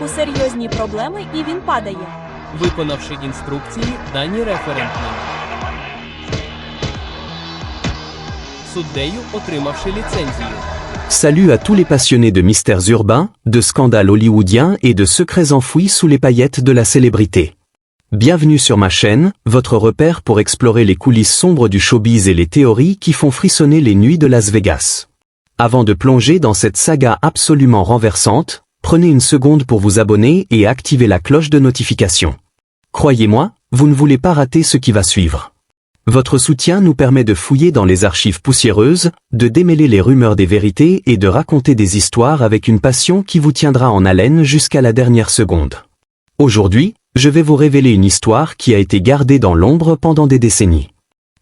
у серйозні проблеми і він падає. Виконавши інструкції, дані референтні. Суддею, отримавши ліцензію. Salut à tous les passionnés de mystères urbains, de scandales hollywoodiens et de secrets enfouis sous les paillettes de la célébrité. Bienvenue sur ma chaîne, votre repère pour explorer les coulisses sombres du showbiz et les théories qui font frissonner les nuits de Las Vegas. Avant de plonger dans cette saga absolument renversante, prenez une seconde pour vous abonner et activer la cloche de notification. Croyez-moi, vous ne voulez pas rater ce qui va suivre. Votre soutien nous permet de fouiller dans les archives poussiéreuses, de démêler les rumeurs des vérités et de raconter des histoires avec une passion qui vous tiendra en haleine jusqu'à la dernière seconde. Aujourd'hui, je vais vous révéler une histoire qui a été gardée dans l'ombre pendant des décennies.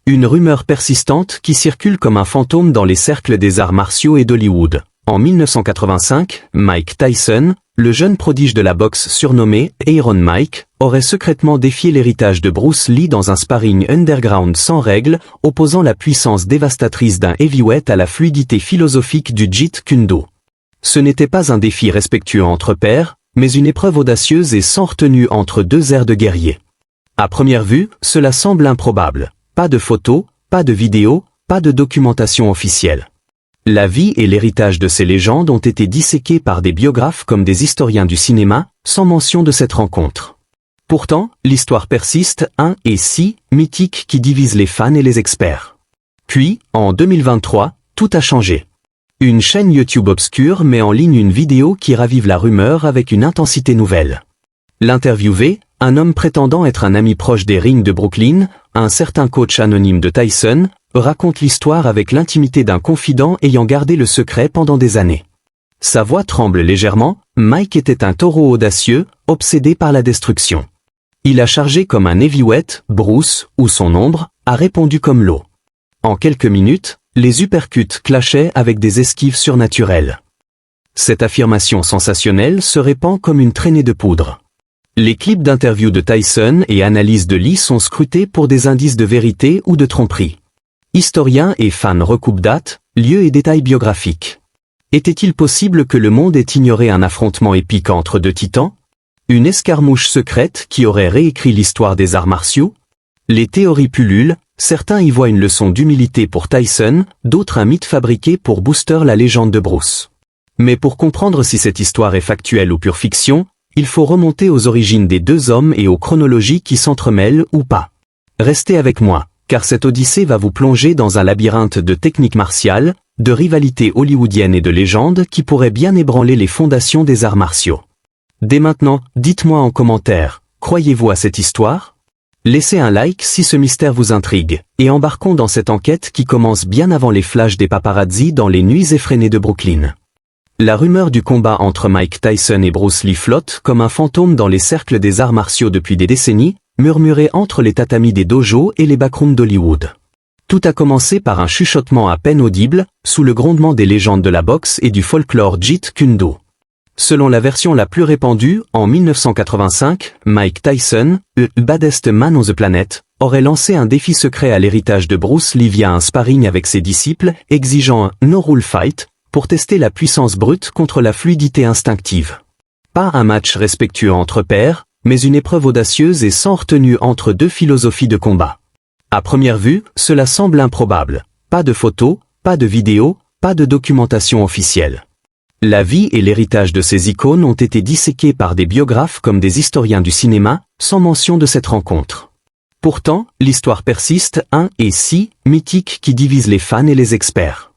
Une rumeur persistante qui circule comme un fantôme dans les cercles des arts martiaux et d'Hollywood. En 1985, Mike Tyson, le jeune prodige de la boxe surnommé Iron Mike, aurait secrètement défié l'héritage de Bruce Lee dans un sparring underground sans règles, opposant la puissance dévastatrice d'un heavyweight à la fluidité philosophique du Jeet Kune Do. Ce n'était pas un défi respectueux entre pairs, mais une épreuve audacieuse et sans retenue entre deux airs de guerrier. À première vue, cela semble improbable. Pas de photos, pas de vidéos, pas de documentation officielle. La vie et l'héritage de ces légendes ont été disséqués par des biographes comme des historiens du cinéma, sans mention de cette rencontre. Pourtant, l'histoire persiste, et si mythique qui divise les fans et les experts. Puis, en 2023, tout a changé. Une chaîne YouTube obscure met en ligne une vidéo qui ravive la rumeur avec une intensité nouvelle. L'interviewé, un homme prétendant être un ami proche des rings de Brooklyn, un certain coach anonyme de Tyson, raconte l'histoire avec l'intimité d'un confident ayant gardé le secret pendant des années. Sa voix tremble légèrement, Mike était un taureau audacieux, obsédé par la destruction. Il a chargé comme un heavyweight, Bruce, ou son ombre, a répondu comme l'eau. En quelques minutes, les uppercuts clashaient avec des esquives surnaturelles. Cette affirmation sensationnelle se répand comme une traînée de poudre. Les clips d'interviews de Tyson et analyses de Lee sont scrutés pour des indices de vérité ou de tromperie. Historiens et fans recoupent dates, lieux et détails biographiques. Était-il possible que le monde ait ignoré un affrontement épique entre deux titans? Une escarmouche secrète qui aurait réécrit l'histoire des arts martiaux? Les théories pullulent, certains y voient une leçon d'humilité pour Tyson, d'autres un mythe fabriqué pour booster la légende de Bruce. Mais pour comprendre si cette histoire est factuelle ou pure fiction, il faut remonter aux origines des deux hommes et aux chronologies qui s'entremêlent ou pas. Restez avec moi, car cette odyssée va vous plonger dans un labyrinthe de techniques martiales, de rivalités hollywoodiennes et de légendes qui pourraient bien ébranler les fondations des arts martiaux. Dès maintenant, dites-moi en commentaire, croyez-vous à cette histoire? Laissez un like si ce mystère vous intrigue, et embarquons dans cette enquête qui commence bien avant les flashs des paparazzi dans les nuits effrénées de Brooklyn. La rumeur du combat entre Mike Tyson et Bruce Lee flotte comme un fantôme dans les cercles des arts martiaux depuis des décennies, murmuré entre les tatamis des dojos et les backrooms d'Hollywood. Tout a commencé par un chuchotement à peine audible, sous le grondement des légendes de la boxe et du folklore Jeet Kune Do. Selon la version la plus répandue, en 1985, Mike Tyson, the baddest man on the planet, aurait lancé un défi secret à l'héritage de Bruce Lee via un sparring avec ses disciples, exigeant un no-rule fight, pour tester la puissance brute contre la fluidité instinctive. Pas un match respectueux entre pairs, mais une épreuve audacieuse et sans retenue entre deux philosophies de combat. À première vue, cela semble improbable. Pas de photos, pas de vidéos, pas de documentation officielle. La vie et l'héritage de ces icônes ont été disséqués par des biographes comme des historiens du cinéma, sans mention de cette rencontre. Pourtant, l'histoire persiste, et si mythique qui divise les fans et les experts.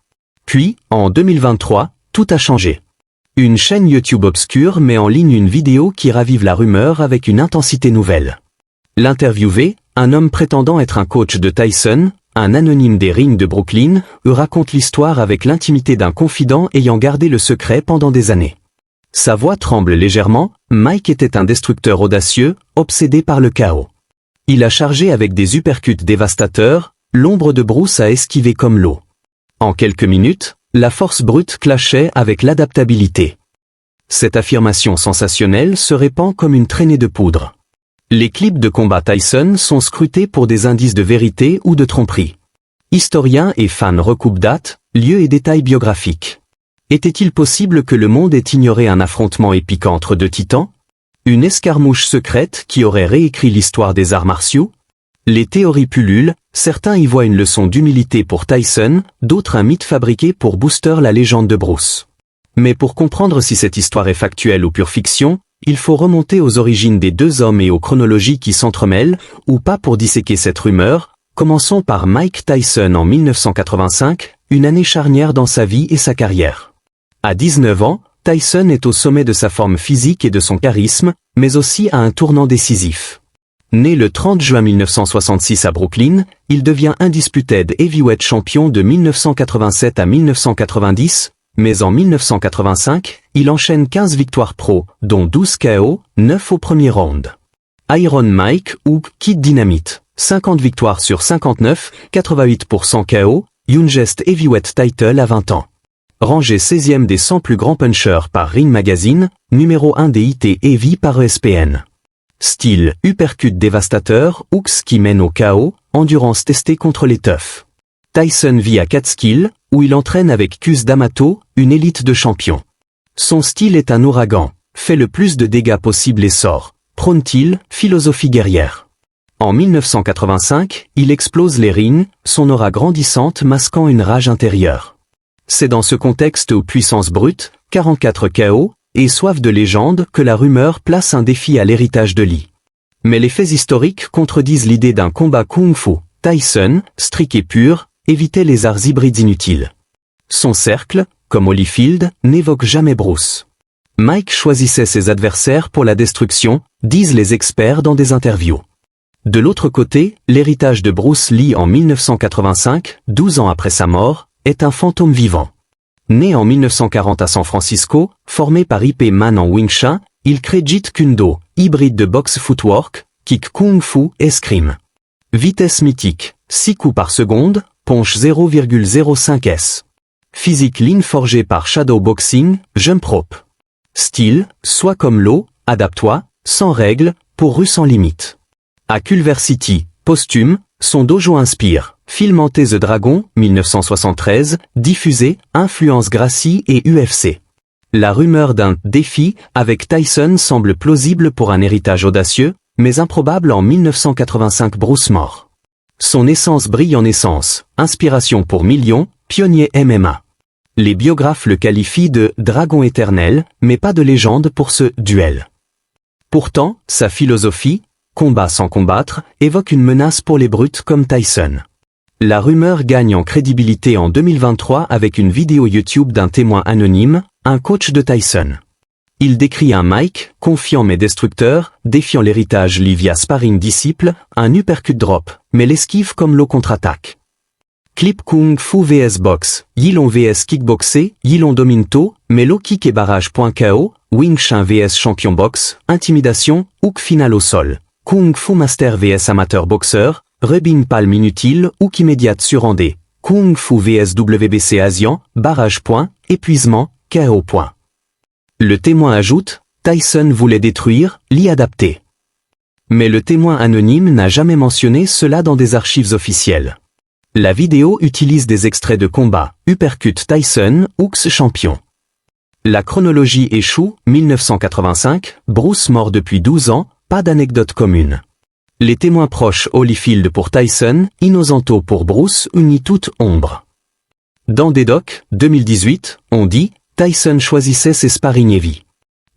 Puis, en 2023, tout a changé. Une chaîne YouTube obscure met en ligne une vidéo qui ravive la rumeur avec une intensité nouvelle. L'interviewé, un homme prétendant être un coach de Tyson, un anonyme des rings de Brooklyn, raconte l'histoire avec l'intimité d'un confident ayant gardé le secret pendant des années. Sa voix tremble légèrement, Mike était un destructeur audacieux, obsédé par le chaos. Il a chargé avec des uppercuts dévastateurs, l'ombre de Bruce a esquivé comme l'eau. En quelques minutes, la force brute clashait avec l'adaptabilité. Cette affirmation sensationnelle se répand comme une traînée de poudre. Les clips de combat Tyson sont scrutés pour des indices de vérité ou de tromperie. Historiens et fans recoupent dates, lieux et détails biographiques. Était-il possible que le monde ait ignoré un affrontement épique entre deux titans? Une escarmouche secrète qui aurait réécrit l'histoire des arts martiaux? Les théories pullulent, certains y voient une leçon d'humilité pour Tyson, d'autres un mythe fabriqué pour booster la légende de Bruce. Mais pour comprendre si cette histoire est factuelle ou pure fiction, il faut remonter aux origines des deux hommes et aux chronologies qui s'entremêlent, ou pas pour disséquer cette rumeur. Commençons par Mike Tyson en 1985, une année charnière dans sa vie et sa carrière. À 19 ans, Tyson est au sommet de sa forme physique et de son charisme, mais aussi à un tournant décisif. Né le 30 juin 1966 à Brooklyn, il devient undisputed heavyweight champion de 1987 à 1990, mais en 1985, il enchaîne 15 victoires pro, dont 12 KO, 9 au premier round. Iron Mike ou Kid Dynamite, 50 victoires sur 59, 88% KO, Youngest Heavyweight Title à 20 ans. Rangé 16e des 100 plus grands punchers par Ring Magazine, numéro 1 des IT Heavy par ESPN. Style, uppercut dévastateur, hooks qui mène au KO, endurance testée contre les toughs. Tyson vit à Catskill, où il entraîne avec Cus D'Amato, une élite de champions. Son style est un ouragan, fait le plus de dégâts possible et sort. Prône-t-il, philosophie guerrière. En 1985, il explose les rings, son aura grandissante masquant une rage intérieure. C'est dans ce contexte où puissance brute, 44 KO, et soif de légende que la rumeur place un défi à l'héritage de Lee. Mais les faits historiques contredisent l'idée d'un combat kung-fu. Tyson, strict et pur, évitait les arts hybrides inutiles. Son cercle, comme Holyfield, n'évoque jamais Bruce. Mike choisissait ses adversaires pour la destruction, disent les experts dans des interviews. De l'autre côté, l'héritage de Bruce Lee en 1985, 12 ans après sa mort, est un fantôme vivant. Né en 1940 à San Francisco, formé par Ip Man en Wing Chun, il crée Jeet Kune Do, hybride de boxe footwork, kick kung fu, escrime. Vitesse mythique, 6 coups par seconde, punch 0,05 s. Physique lean forgé par Shadow Boxing, jump rope. Style, sois comme l'eau, adapte-toi, sans règles, pour rue sans limite. À Culver City, posthume, son dojo inspire. Film Ante the Dragon, 1973, diffusé, influence Gracie et UFC. La rumeur d'un défi avec Tyson semble plausible pour un héritage audacieux, mais improbable en 1985 Bruce mort. Son essence brille en essence, inspiration pour millions, pionnier MMA. Les biographes le qualifient de « dragon éternel », mais pas de légende pour ce « duel ». Pourtant, sa philosophie, combat sans combattre, évoque une menace pour les brutes comme Tyson. La rumeur gagne en crédibilité en 2023 avec une vidéo YouTube d'un témoin anonyme, un coach de Tyson. Il décrit un Mike, confiant mais destructeur, défiant l'héritage Lee via sparring disciple, un uppercut drop, mais l'esquive comme l'eau contre-attaque. Clip Kung Fu vs Box, Yilong vs Kickboxer, Yilong domine tôt, mais low kick et barrage.ko, Wing Chun vs Champion Box, intimidation, hook final au sol, Kung Fu Master vs Amateur Boxeur, Rubbing palme inutile, hook immédiate surendée, Kung Fu vs WBC Asian, barrage point, épuisement, KO point. Le témoin ajoute, Tyson voulait détruire, Lee adapté. Mais le témoin anonyme n'a jamais mentionné cela dans des archives officielles. La vidéo utilise des extraits de combat, uppercut Tyson, hooks champion. La chronologie échoue, 1985, Bruce mort depuis 12 ans, pas d'anecdote commune. Les témoins proches Holyfield pour Tyson, Innocento pour Bruce unit toute ombre. Dans des docs, 2018, on dit, Tyson choisissait ses sparring heavy.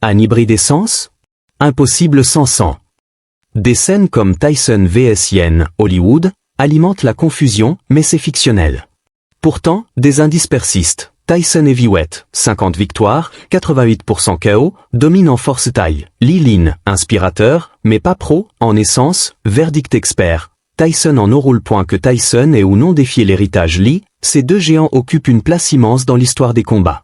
Un hybride essence? Impossible sans sang. Des scènes comme Tyson vs Yen, Hollywood, alimentent la confusion, mais c'est fictionnel. Pourtant, des indices persistent. Tyson Heavyweight, 50 victoires, 88% KO, domine en force taille. Lee Lean, inspirateur, mais pas pro, en essence, verdict expert. Tyson en no rule. Que Tyson ait ou non défié l'héritage Lee, ces deux géants occupent une place immense dans l'histoire des combats.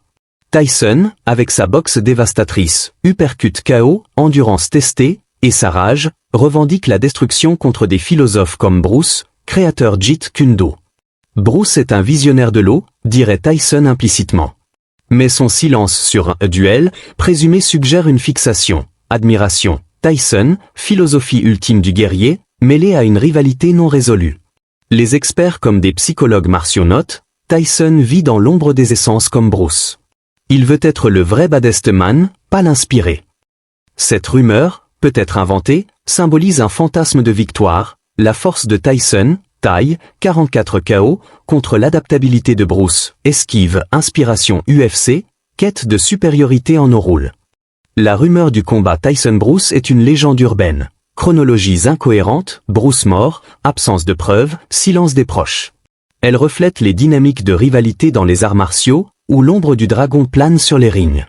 Tyson, avec sa boxe dévastatrice, uppercut KO, endurance testée, et sa rage, revendique la destruction contre des philosophes comme Bruce, créateur Jeet Kune Do. Bruce est un visionnaire de l'eau, dirait Tyson implicitement. Mais son silence sur un duel, présumé suggère une fixation, admiration. Tyson, philosophie ultime du guerrier, mêlée à une rivalité non résolue. Les experts comme des psychologues martiaux notent, Tyson vit dans l'ombre des essences comme Bruce. Il veut être le vrai baddest man, pas l'inspiré. Cette rumeur, peut-être inventée, symbolise un fantasme de victoire, la force de Tyson, taille, 44 KO, contre l'adaptabilité de Bruce, esquive, inspiration UFC, quête de supériorité en no rule. La rumeur du combat Tyson-Bruce est une légende urbaine. Chronologies incohérentes, Bruce mort, absence de preuves, silence des proches. Elle reflète les dynamiques de rivalité dans les arts martiaux, où l'ombre du dragon plane sur les rings.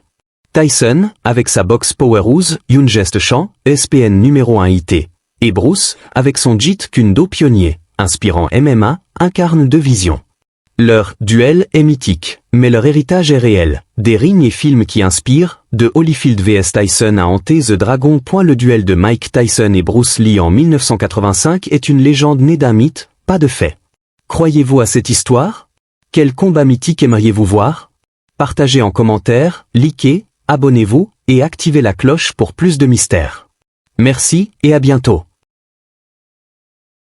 Tyson, avec sa boxe Powerhouse, Youngest Champ, ESPN numéro 1 IT. Et Bruce, avec son Jeet Kune Do pionnier, inspirant MMA, incarne deux visions. Leur duel est mythique, mais leur héritage est réel. Des rings et films qui inspirent, de Holyfield vs Tyson à hanter The Dragon. Le duel de Mike Tyson et Bruce Lee en 1985 est une légende née d'un mythe, pas de fait. Croyez-vous à cette histoire? Quel combat mythique aimeriez-vous voir? Partagez en commentaire, likez, abonnez-vous, et activez la cloche pour plus de mystères. Merci, et à bientôt.